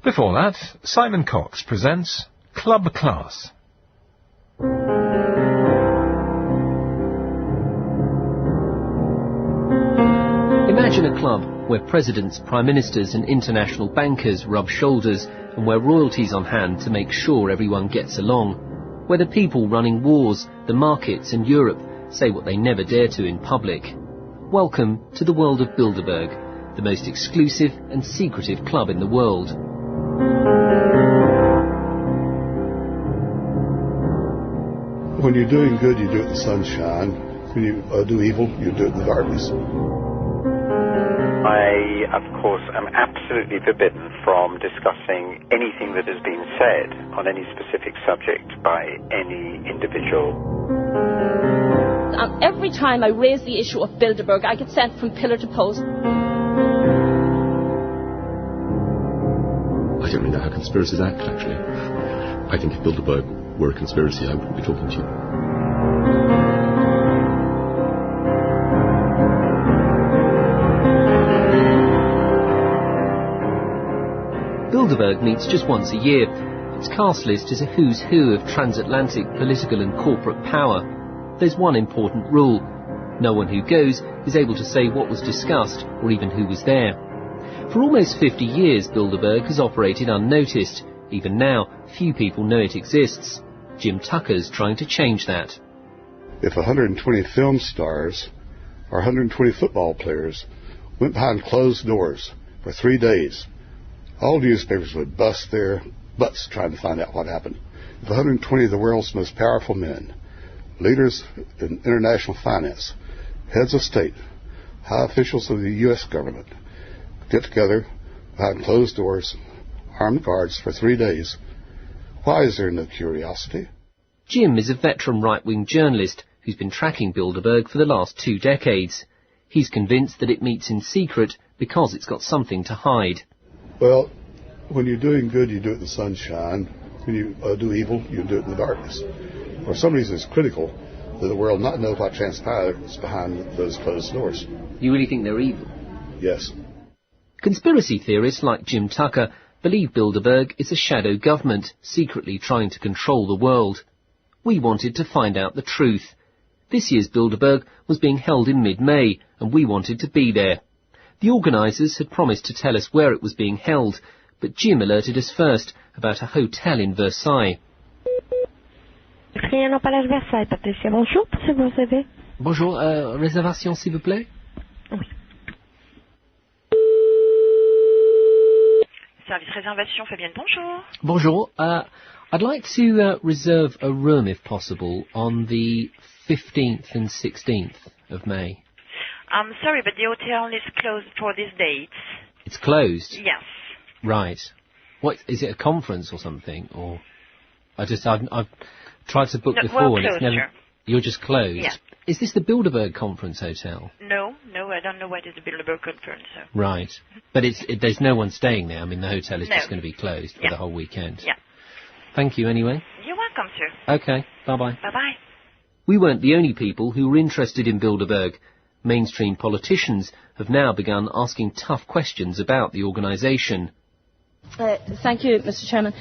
Before that, Simon Cox presents Club Class. Imagine a club where presidents, prime ministers and international bankers rub shoulders and where royalty's on hand to make sure everyone gets along, where the people running wars, the markets and Europe say what they never dare to in public. Welcome to the world of Bilderberg, the most exclusive and secretive club in the world. When you're doing good, you do it in the sunshine. When you do evil, you do it in the darkness. I, of course, am absolutely forbidden from discussing anything that has been said on any specific subject by any individual. And every time I raise the issue of Bilderberg, I get sent from pillar to post. I don't really know how conspiracies act, actually. I think if Bilderberg were a conspiracy, I wouldn't be talking to you. Bilderberg meets just once a year. Its cast list is a who's who of transatlantic political and corporate power. There's one important rule. No one who goes is able to say what was discussed or even who was there. For almost 50 years, Bilderberg has operated unnoticed. Even now, few people know it exists. Jim Tucker's trying to change that. If 120 film stars or 120 football players went behind closed doors for 3 days, all newspapers would bust their butts trying to find out what happened. If 120 of the world's most powerful men, leaders in international finance, heads of state, high officials of the U.S. government, get together behind closed doors, armed guards for 3 days, why is there no curiosity? Jim is a veteran right-wing journalist who's been tracking Bilderberg for the last 2 decades. He's convinced that it meets in secret because it's got something to hide. Well, when you're doing good, you do it in the sunshine. When you do evil, you do it in the darkness. For some reason, it's critical that the world not know what transpires behind those closed doors. You really think they're evil? Yes. Conspiracy theorists like Jim Tucker believe Bilderberg is a shadow government secretly trying to control the world. We wanted to find out the truth. This year's Bilderberg was being held in mid-May, and we wanted to be there. The organisers had promised to tell us where it was being held, but Jim alerted us first about a hotel in Versailles. Rien au Palais Versailles, Patricia. Bonjour, si vous avez. Bonjour, réservation s'il vous plaît? Oui. Service réservation, Fabienne, bonjour. Bonjour, I'd like to reserve a room, if possible, on the 15th and 16th of May. I'm sorry, but the hotel is closed for these dates. It's closed? Yes. Right. What, is it a conference or something? Or I've tried to book before and it's never... You're just closed? Yeah. Is this the Bilderberg Conference Hotel? No, I don't know what is the Bilderberg Conference. So. Right. But there's no one staying there. I mean, the hotel is just going to be closed for the whole weekend. Yeah. Thank you anyway. You're welcome, sir. Okay, bye-bye. Bye-bye. We weren't the only people who were interested in Bilderberg. Mainstream politicians have now begun asking tough questions about the organisation. Thank you, Mr. Chairman.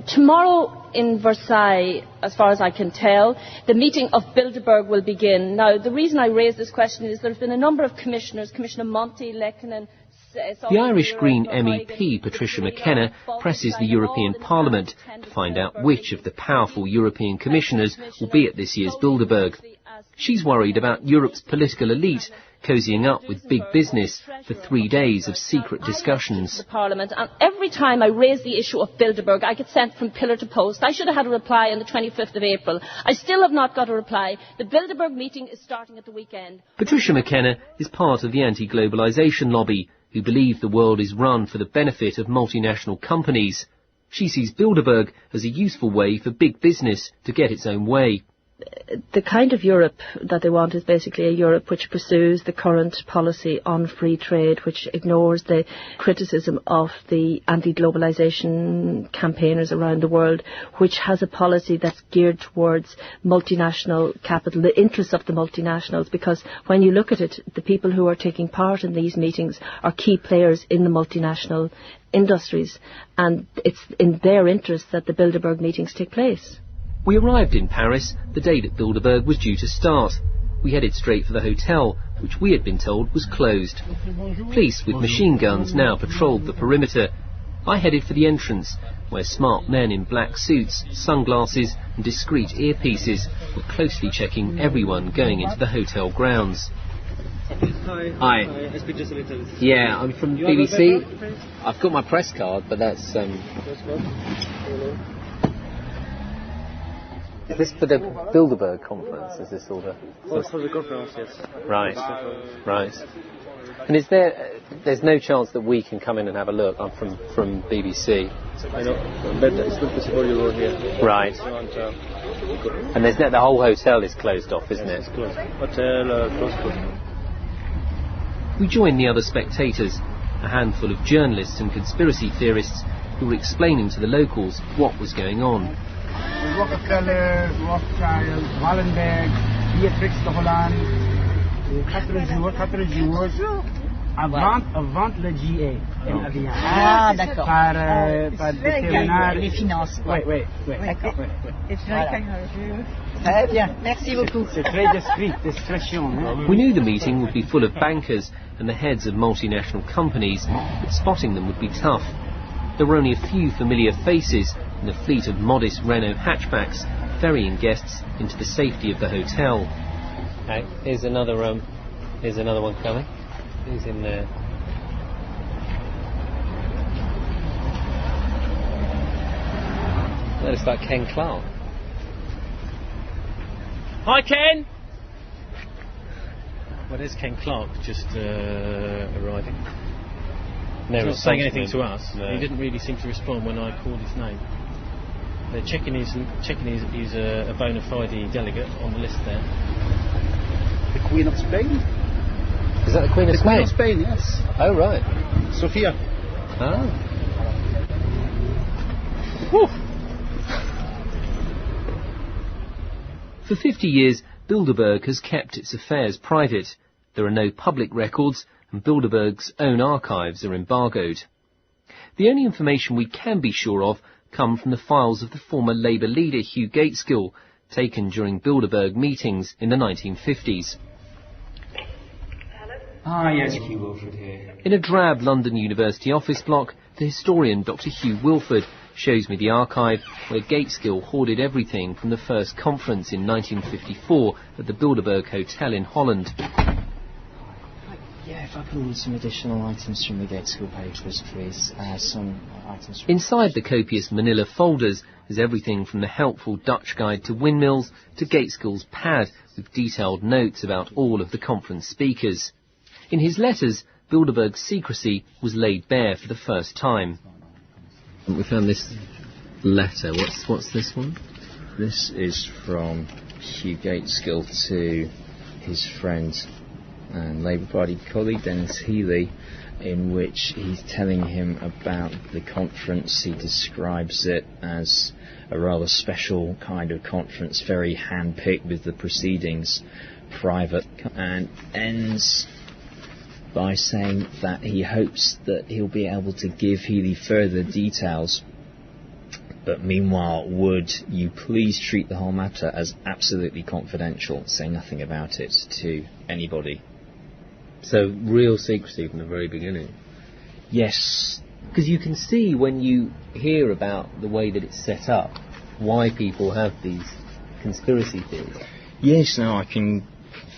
Tomorrow in Versailles, as far as I can tell, the meeting of Bilderberg will begin. Now, the reason I raise this question is there have been a number of commissioners, Commissioner Monti, Lekkonen... The Irish Green MEP, Patricia McKenna, presses the European Parliament to find out which of the powerful European commissioners will be at this year's Bilderberg. She's worried about Europe's political elite cozying up with big business for 3 days of secret discussions. Parliament, and every time I raise the issue of Bilderberg, I get sent from pillar to post. I should have had a reply on the 25th of April. I still have not got a reply. The Bilderberg meeting is starting at the weekend. Patricia McKenna is part of the anti-globalisation lobby, who believe the world is run for the benefit of multinational companies. She sees Bilderberg as a useful way for big business to get its own way. the kind of Europe that they want is basically a Europe which pursues the current policy on free trade, which ignores the criticism of the anti-globalisation campaigners around the world, which has a policy that's geared towards multinational capital, the interests of the multinationals, because when you look at it, the people who are taking part in these meetings are key players in the multinational industries, and it's in their interests that the Bilderberg meetings take place. We arrived in Paris the day that Bilderberg was due to start. We headed straight for the hotel, which we had been told was closed. Police with machine guns now patrolled the perimeter. I headed for the entrance, where smart men in black suits, sunglasses and discreet earpieces were closely checking everyone going into the hotel grounds. Hi. Yeah, I'm from BBC. I've got my press card, but that's Is this for the Bilderberg conference? Is this all the... For the conference, yes. Right, right. And there's no chance that we can come in and have a look? I'm from BBC. I know, but it's not possible you go here. Right. And the whole hotel is closed off, isn't it? It's closed. Hotel closed. We joined the other spectators, a handful of journalists and conspiracy theorists who were explaining to the locals what was going on. Rockefeller, Rothschild, Wallenberg, Beatrix de Holland, 4 jours avant le GA en avion. Ah, d'accord. Par déterminer les finances. Oui. D'accord. Très bien. Merci beaucoup. C'est très discrétion. We knew the meeting would be full of bankers and the heads of multinational companies, but spotting them would be tough. There were only a few familiar faces in a fleet of modest Renault hatchbacks ferrying guests into the safety of the hotel. Okay, here's another one coming. Who's in there? That looks like Ken Clark. Hi, Ken! Well, there's Ken Clark just arriving. No, He's not saying anything to us. No. He didn't really seem to respond when I called his name. They're checking he's a bona fide delegate on the list there. The Queen of Spain? Is that the Queen of Spain? The Queen of Spain, yes. Oh, right. Sofia. Ah. For 50 years, Bilderberg has kept its affairs private. There are no public records, and Bilderberg's own archives are embargoed. The only information we can be sure of come from the files of the former Labour leader Hugh Gaitskell, taken during Bilderberg meetings in the 1950s. Yes, Hugh Wilford here. In a drab London University office block, the historian Dr. Hugh Wilford shows me the archive where Gaitskell hoarded everything from the first conference in 1954 at the Bilderberg Hotel in Holland. Yeah, if I could order some additional items from the Gaitskell papers, please. Some items from... Inside the copious manila folders is everything from the helpful Dutch guide to windmills to Gaitskell's pad with detailed notes about all of the conference speakers. In his letters, Bilderberg's secrecy was laid bare for the first time. We found this letter. What's this one? This is from Hugh Gaitskell to his friend and Labour Party colleague Dennis Healey, in which he's telling him about the conference. He describes it as a rather special kind of conference, very hand-picked with the proceedings private, and ends by saying that he hopes that he'll be able to give Healey further details, but meanwhile, would you please treat the whole matter as absolutely confidential, say nothing about it to anybody. So, real secrecy from the very beginning? Yes. Because you can see when you hear about the way that it's set up, why people have these conspiracy theories. Yes, no, I can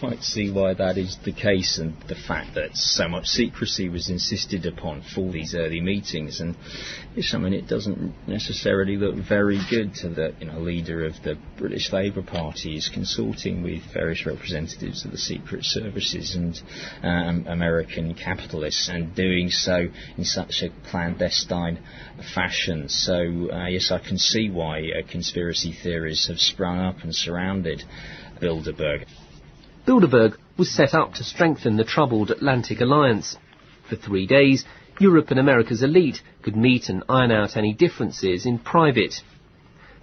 quite see why that is the case, and the fact that so much secrecy was insisted upon for these early meetings. And it doesn't necessarily look very good to the leader of the British Labour Party is consorting with various representatives of the secret services and American capitalists, and doing so in such a clandestine fashion. So yes, I can see why conspiracy theories have sprung up and surrounded Bilderberg. Bilderberg was set up to strengthen the troubled Atlantic Alliance. For 3 days, Europe and America's elite could meet and iron out any differences in private.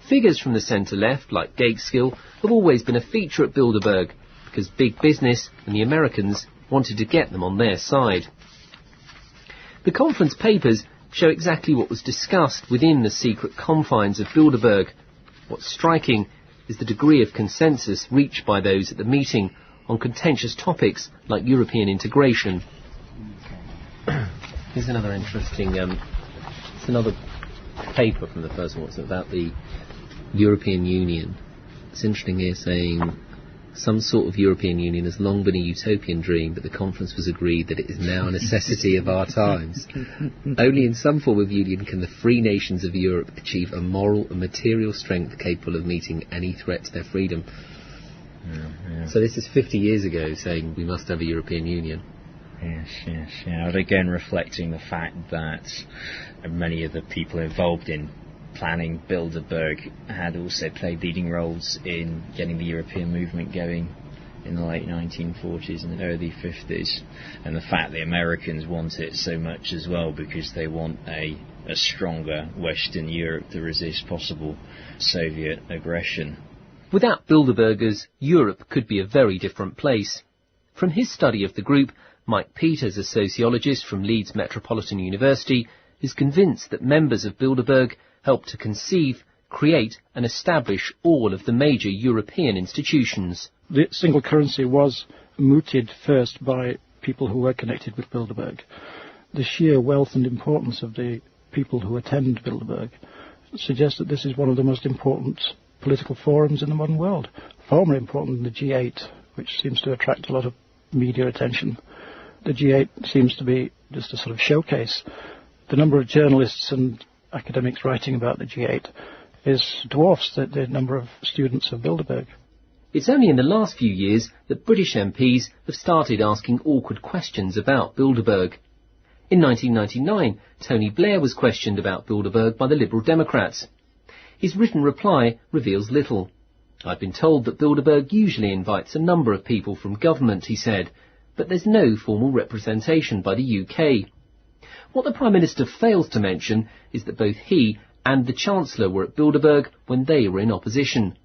Figures from the centre-left, like Gateskill, have always been a feature at Bilderberg, because big business and the Americans wanted to get them on their side. The conference papers show exactly what was discussed within the secret confines of Bilderberg. What's striking is the degree of consensus reached by those at the meeting on contentious topics like European integration. Here's another interesting, it's another paper from the first one. It's about the European Union. It's interesting here saying some sort of European Union has long been a utopian dream, but the conference was agreed that it is now a necessity of our times. Only in some form of union can the free nations of Europe achieve a moral and material strength capable of meeting any threat to their freedom. Yeah. So this is 50 years ago saying we must have a European Union. Yes. And again reflecting the fact that many of the people involved in planning Bilderberg had also played leading roles in getting the European movement going in the late 1940s and early 50s. And the fact the Americans want it so much as well because they want a stronger Western Europe to resist possible Soviet aggression. Without Bilderbergers, Europe could be a very different place. From his study of the group, Mike Peters, a sociologist from Leeds Metropolitan University, is convinced that members of Bilderberg helped to conceive, create and establish all of the major European institutions. The single currency was mooted first by people who were connected with Bilderberg. The sheer wealth and importance of the people who attend Bilderberg suggests that this is one of the most important political forums in the modern world, far more important than the G8, which seems to attract a lot of media attention. The G8 seems to be just a sort of showcase. The number of journalists and academics writing about the G8 dwarfs the number of students of Bilderberg. It's only in the last few years that British MPs have started asking awkward questions about Bilderberg. In 1999, Tony Blair was questioned about Bilderberg by the Liberal Democrats. His written reply reveals little. I've been told that Bilderberg usually invites a number of people from government, he said, but there's no formal representation by the UK. What the Prime Minister fails to mention is that both he and the Chancellor were at Bilderberg when they were in opposition.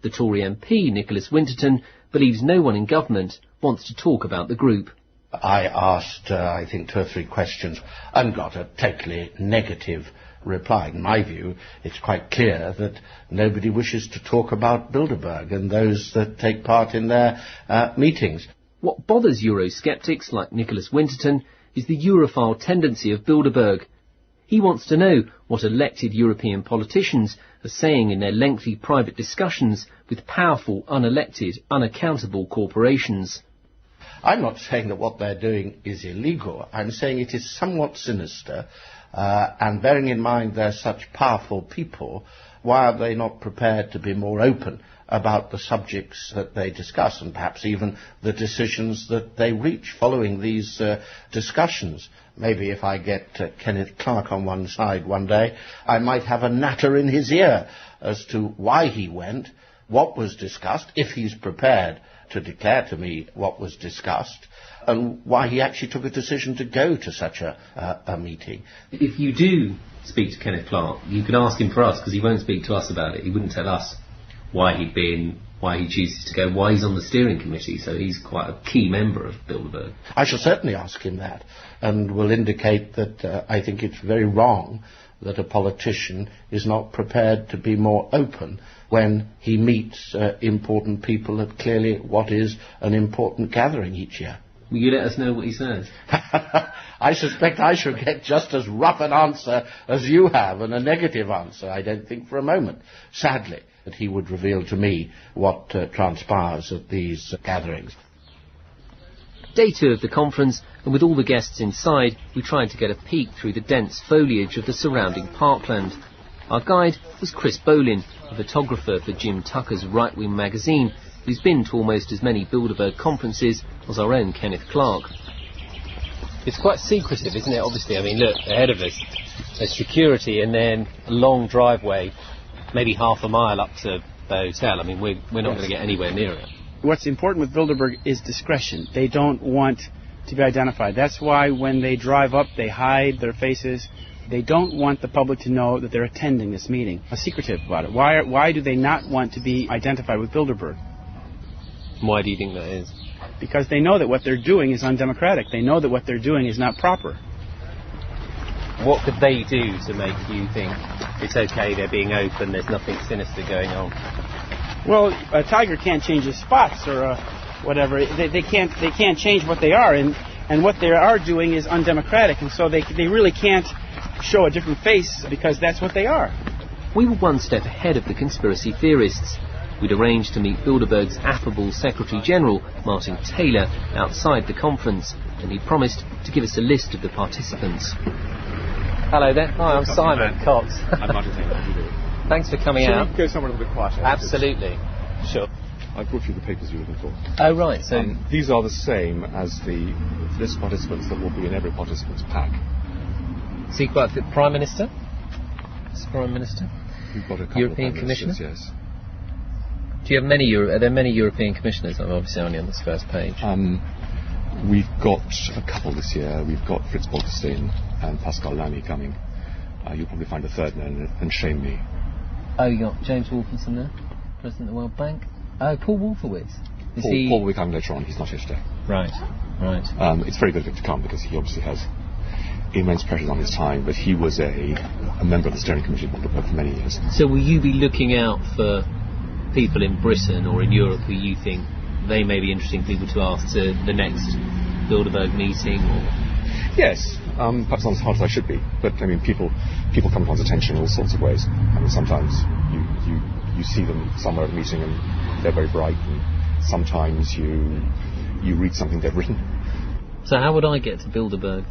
The Tory MP, Nicholas Winterton, believes no one in government wants to talk about the group. I asked, I think, 2 or 3 questions and got a totally negative reply. In my view, it's quite clear that nobody wishes to talk about Bilderberg and those that take part in their meetings. What bothers Eurosceptics like Nicholas Winterton is the Europhile tendency of Bilderberg. He wants to know what elected European politicians are saying in their lengthy private discussions with powerful, unelected, unaccountable corporations. I'm not saying that what they're doing is illegal. I'm saying it is somewhat sinister, and bearing in mind they're such powerful people, why are they not prepared to be more open about the subjects that they discuss and perhaps even the decisions that they reach following these discussions? Maybe if I get Kenneth Clarke on one side one day, I might have a natter in his ear as to why he went, what was discussed, if he's prepared to declare to me what was discussed, and why he actually took a decision to go to such a meeting. If you do speak to Kenneth Clarke, you can ask him for us, because he won't speak to us about it. He wouldn't tell us why he'd been, why he chooses to go, why he's on the steering committee, so he's quite a key member of Bilderberg. I shall certainly ask him that, and will indicate that I think it's very wrong that a politician is not prepared to be more open when he meets important people at clearly what is an important gathering each year. Will you let us know what he says? I suspect I shall get just as rough an answer as you have, and a negative answer, I don't think for a moment, sadly, that he would reveal to me what transpires at these gatherings. Day 2 of the conference, and with all the guests inside, we tried to get a peek through the dense foliage of the surrounding parkland. Our guide was Chris Bolin, a photographer for Jim Tucker's right-wing magazine, who's been to almost as many Bilderberg conferences as our own Kenneth Clark. It's quite secretive, isn't it? Obviously, I mean, look, ahead of us, there's security and then a long driveway, maybe half a mile up to the hotel. I mean, we're not going to get anywhere near it. What's important with Bilderberg is discretion. They don't want to be identified. That's why when they drive up, they hide their faces. They don't want the public to know that they're attending this meeting. They're secretive about it. Why do they not want to be identified with Bilderberg? Why do you think that is? Because they know that what they're doing is undemocratic. They know that what they're doing is not proper. What could they do to make you think it's okay, they're being open, there's nothing sinister going on? Well, a tiger can't change his spots or whatever. They can't change what they are, and what they are doing is undemocratic, and so they really can't show a different face because that's what they are. We were one step ahead of the conspiracy theorists. We'd arranged to meet Bilderberg's affable Secretary-General, Martin Taylor, outside the conference, and he promised to give us a list of the participants. Hello there. Hi, I'm Simon Cox. I'm Martin Taylor. Thanks for coming out. Should we go somewhere a little bit quieter? Absolutely. Sure. I brought you the papers you were looking for. Oh, right. So these are the same as the list of participants that will be in every participant's pack. So you've got the Prime Minister? Prime Minister? We've got a couple European of Commissioners? Yes. Do you have many? Are there many European Commissioners? I'm obviously only on this first page. We've got a couple this year. We've got Fritz Bolkestein and Pascal Lamy coming. You'll probably find a third man and shame me. Oh, you got James Wolfenson there, President of the World Bank. Oh, Paul Wolfowitz. Paul will be coming later on. He's not here today. Right. It's very good of him to come because he obviously has immense pressures on his time, but he was a member of the steering committee of Bilderberg for many years. So will you be looking out for people in Britain or in Europe who you think they may be interesting people to ask to the next Bilderberg meeting? Or? Yes, perhaps not as hard as I should be, but I mean, people come to one's attention in all sorts of ways. I mean, sometimes you see them somewhere at a meeting and they're very bright, and sometimes you read something they've written. So how would I get to Bilderberg?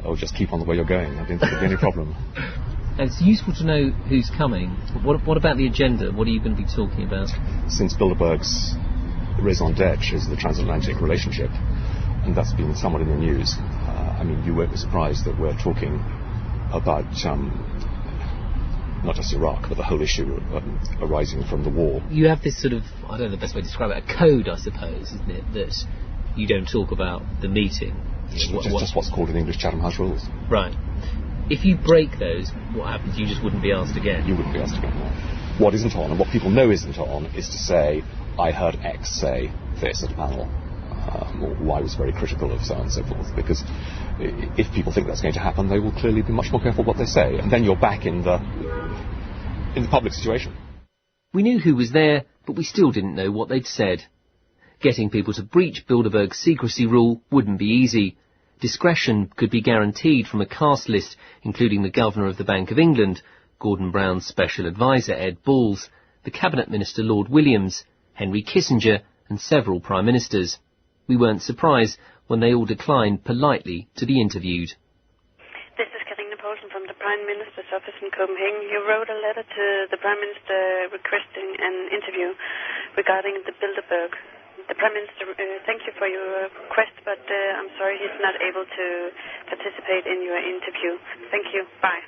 Oh, just keep on the way you're going. I don't think there'll be any problem. It's useful to know who's coming. What about the agenda? What are you going to be talking about? Since Bilderberg's raison d'etre is the transatlantic relationship, and that's been somewhat in the news, I mean, you won't be surprised that we're talking about not just Iraq, but the whole issue arising from the war. You have this sort of, I don't know the best way to describe it, a code, I suppose, isn't it, that you don't talk about the meeting. Just what's called in English Chatham House rules. Right. If you break those, what happens? You just wouldn't be asked again? You wouldn't be asked again, no. What isn't on, and what people know isn't on, is to say, I heard X say this at a panel, or Y was very critical of so on and so forth, because if people think that's going to happen, they will clearly be much more careful what they say, and then you're back in the public situation. We knew who was there, but we still didn't know what they'd said. Getting people to breach Bilderberg's secrecy rule wouldn't be easy. Discretion could be guaranteed from a cast list, including the Governor of the Bank of England, Gordon Brown's Special Advisor Ed Balls, the Cabinet Minister Lord Williams, Henry Kissinger, and several Prime Ministers. We weren't surprised when they all declined politely to be interviewed. This is Karina Poulsen from the Prime Minister's office in Copenhagen. You wrote a letter to the Prime Minister requesting an interview regarding the Bilderberg. The Prime Minister thank you for your request, but I'm sorry he's not able to participate in your interview. Thank you. Bye.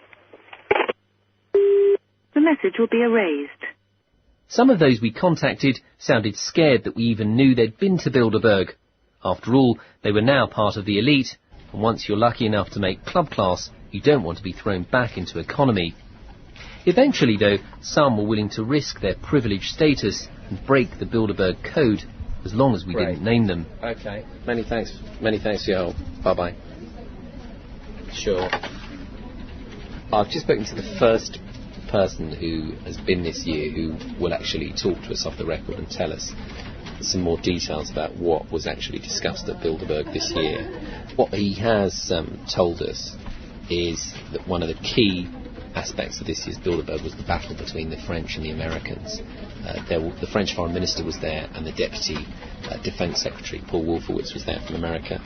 The message will be erased. Some of those we contacted sounded scared that we even knew they'd been to Bilderberg. After all, they were now part of the elite, and once you're lucky enough to make club class, you don't want to be thrown back into economy. Eventually, though, some were willing to risk their privileged status and break the Bilderberg code, as long as we didn't name them. Okay. Many thanks for your help. Bye-bye. Sure. I've just spoken to the first person who has been this year who will actually talk to us off the record and tell us some more details about what was actually discussed at Bilderberg this year. What he has told us is that one of the key aspects of this year's Bilderberg was the battle between the French and the Americans. The French Foreign Minister was there, and the Deputy Defence Secretary, Paul Wolfowitz, was there from America,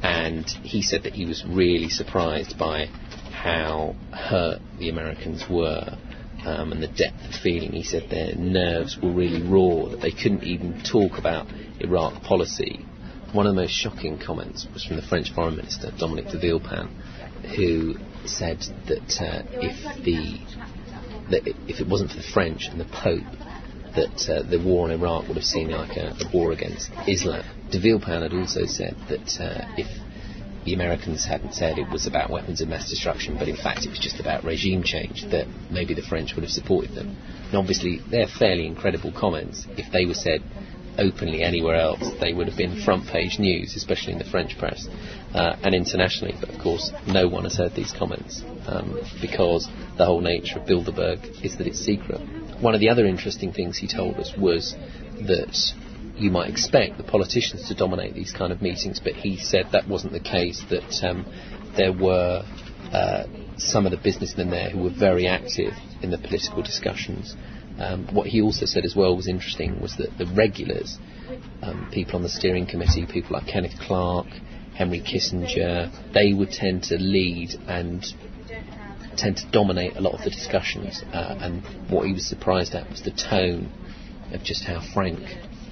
and he said that he was really surprised by how hurt the Americans were, and the depth of feeling. He said their nerves were really raw, that they couldn't even talk about Iraq policy. One of the most shocking comments was from the French Foreign Minister, Dominique de Villepin, who said that if it wasn't for the French and the Pope, that the war in Iraq would have seemed like a war against Islam. De Villepin had also said that if the Americans hadn't said it was about weapons of mass destruction, but in fact it was just about regime change, that maybe the French would have supported them. And obviously they're fairly incredible comments. If they were said openly anywhere else, they would have been front page news, especially in the French press and internationally. But of course no one has heard these comments because the whole nature of Bilderberg is that it's secret. One of the other interesting things he told us was that you might expect the politicians to dominate these kind of meetings, but he said that wasn't the case, that there were some of the businessmen there who were very active in the political discussions. What he also said as well was interesting was that the regulars, people on the steering committee, people like Kenneth Clark, Henry Kissinger, they would tend to lead and tend to dominate a lot of the discussions, and what he was surprised at was the tone of just how frank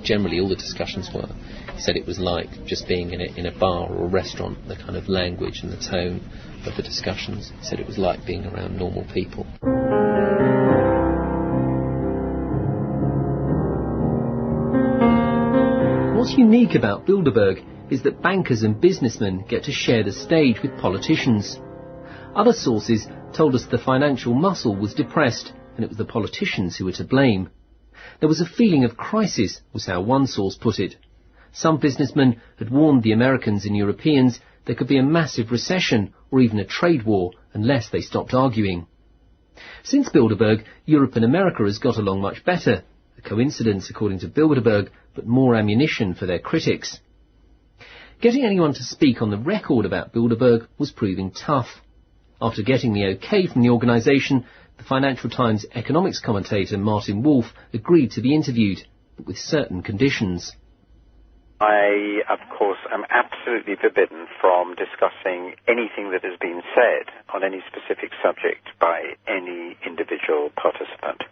generally all the discussions were. He said it was like just being in a bar or a restaurant, the kind of language and the tone of the discussions. He said it was like being around normal people. What's unique about Bilderberg is that bankers and businessmen get to share the stage with politicians. Other sources told us the financial muscle was depressed and it was the politicians who were to blame. There was a feeling of crisis, was how one source put it. Some businessmen had warned the Americans and Europeans there could be a massive recession or even a trade war unless they stopped arguing. Since Bilderberg, Europe and America has got along much better. A coincidence, according to Bilderberg, but more ammunition for their critics. Getting anyone to speak on the record about Bilderberg was proving tough. After getting the OK from the organisation, the Financial Times economics commentator Martin Wolf agreed to be interviewed, but with certain conditions. I, of course, am absolutely forbidden from discussing anything that has been said on any specific subject by any individual participant.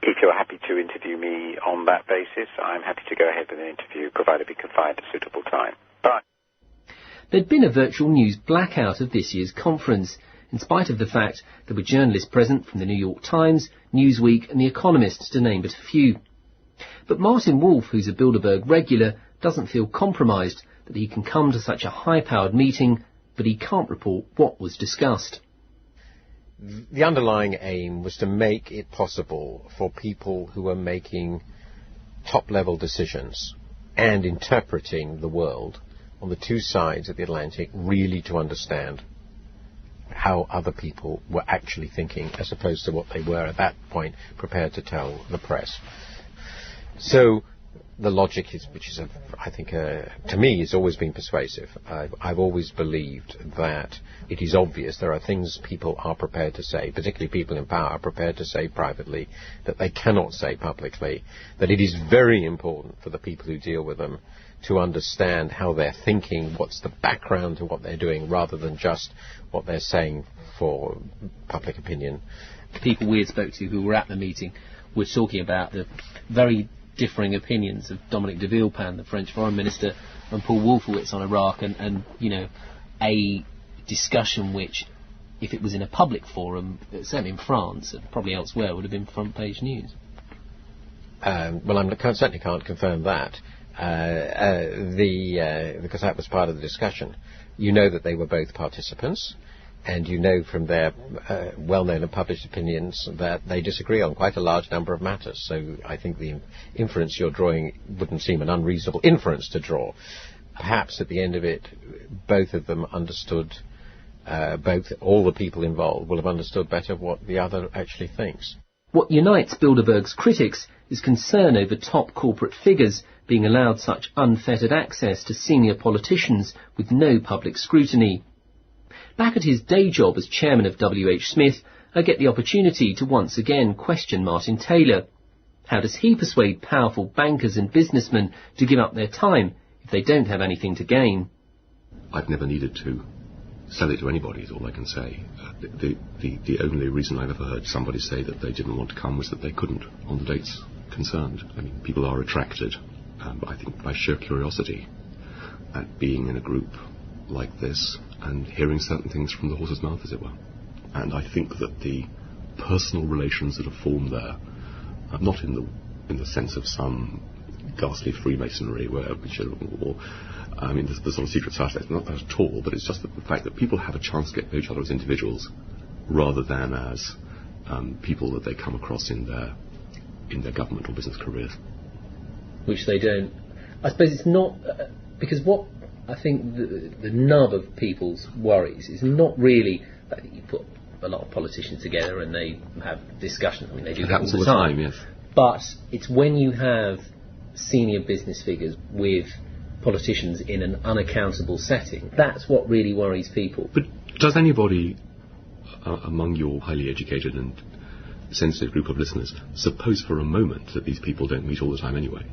If you're happy to interview me on that basis, I'm happy to go ahead with an interview, provided we can find a suitable time. But there'd been a virtual news blackout of this year's conference, in spite of the fact there were journalists present from the New York Times, Newsweek and The Economist, to name but a few. But Martin Wolf, who's a Bilderberg regular, doesn't feel compromised that he can come to such a high-powered meeting, but he can't report what was discussed. The underlying aim was to make it possible for people who are making top-level decisions and interpreting the world on the two sides of the Atlantic really to understand how other people were actually thinking, as opposed to what they were at that point prepared to tell the press. So the logic is, which is, I think, to me, has always been persuasive. I've always believed that it is obvious there are things people are prepared to say, particularly people in power, are prepared to say privately, that they cannot say publicly, that it is very important for the people who deal with them to understand how they're thinking, what's the background to what they're doing, rather than just what they're saying for public opinion. People we had spoke to who were at the meeting were talking about the very differing opinions of Dominique de Villepin, the French Foreign Minister, and Paul Wolfowitz on Iraq, and you know, a discussion which, if it was in a public forum, certainly in France and probably elsewhere, would have been front page news. Well, I certainly can't confirm that. Because that was part of the discussion. You know that they were both participants, and you know from their well-known and published opinions that they disagree on quite a large number of matters. So I think the inference you're drawing wouldn't seem an unreasonable inference to draw. Perhaps at the end of it, both of them understood, all the people involved will have understood better what the other actually thinks. What unites Bilderberg's critics is concern over top corporate figures being allowed such unfettered access to senior politicians with no public scrutiny. Back at his day job as chairman of W.H. Smith, I get the opportunity to once again question Martin Taylor. How does he persuade powerful bankers and businessmen to give up their time if they don't have anything to gain? I've never needed to sell it to anybody, is all I can say. The only reason I've ever heard somebody say that they didn't want to come was that they couldn't on the dates concerned. I mean, people are attracted, I think, by sheer curiosity at being in a group like this and hearing certain things from the horse's mouth, as it were. And I think that the personal relations that are formed there, not in the sense of some ghastly Freemasonry where we should, or I mean, the sort of secret society, not that at all, but it's just the fact that people have a chance to get to know each other as individuals rather than as people that they come across in their government or business careers. Which they don't. I suppose it's not, because what I think the nub of people's worries is not really that you put a lot of politicians together and they have discussions. I mean, they do that all the time. Yes. But it's when you have senior business figures with politicians in an unaccountable setting, that's what really worries people. But does anybody among your highly educated and sensitive group of listeners suppose for a moment that these people don't meet all the time anyway?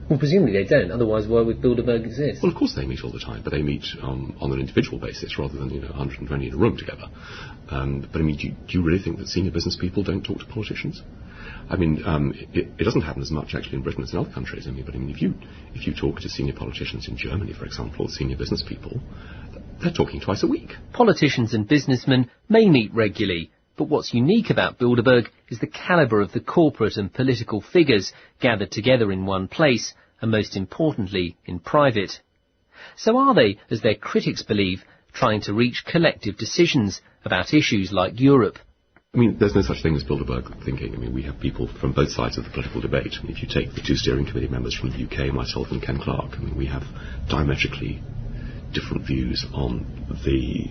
Well, presumably they don't, otherwise why would Bilderberg exist? Well, of course they meet all the time, but they meet on an individual basis rather than 120 in a room together. But I mean, do you really think that senior business people don't talk to politicians? I mean, it doesn't happen as much actually in Britain as in other countries. I mean, if you talk to senior politicians in Germany, for example, or senior business people, they're talking twice a week. Politicians and businessmen may meet regularly, but what's unique about Bilderberg is the calibre of the corporate and political figures gathered together in one place, and most importantly, in private. So are they, as their critics believe, trying to reach collective decisions about issues like Europe? I mean, there's no such thing as Bilderberg thinking. I mean, we have people from both sides of the political debate. I mean, if you take the two steering committee members from the UK, myself and Ken Clarke, I mean, we have diametrically different views on the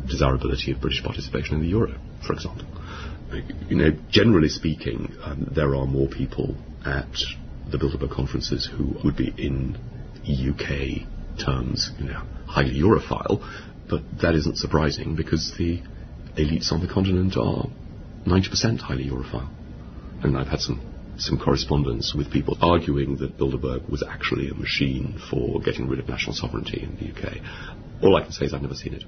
desirability of British participation in the euro, for example. Generally speaking, there are more people at the Bilderberg conferences who would be in UK terms, highly Europhile, but that isn't surprising because the elites on the continent are 90% highly Europhile. And I've had some correspondence with people arguing that Bilderberg was actually a machine for getting rid of national sovereignty in the UK. All I can say is I've never seen it.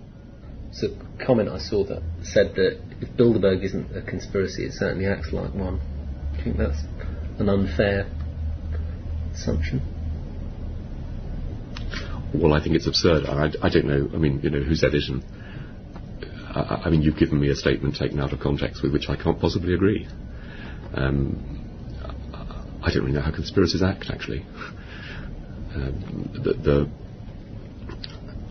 So a comment I saw that said that if Bilderberg isn't a conspiracy, it certainly acts like one. Do you think that's an unfair assumption? Well, I think it's absurd. I don't know. I mean, who said it? And I mean, you've given me a statement taken out of context with which I can't possibly agree. I don't really know how conspiracies act, actually.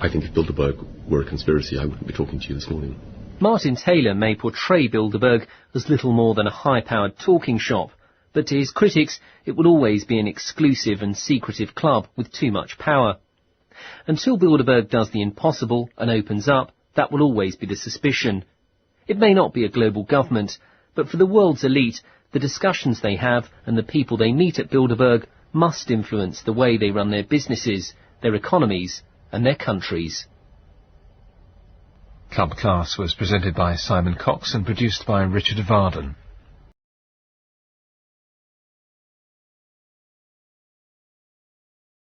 I think if Bilderberg were a conspiracy, I wouldn't be talking to you this morning. Martin Taylor may portray Bilderberg as little more than a high-powered talking shop, but to his critics it will always be an exclusive and secretive club with too much power. Until Bilderberg does the impossible and opens up, that will always be the suspicion. It may not be a global government, but for the world's elite, the discussions they have and the people they meet at Bilderberg must influence the way they run their businesses, their economies and their countries. Club Class was presented by Simon Cox and produced by Richard Varden.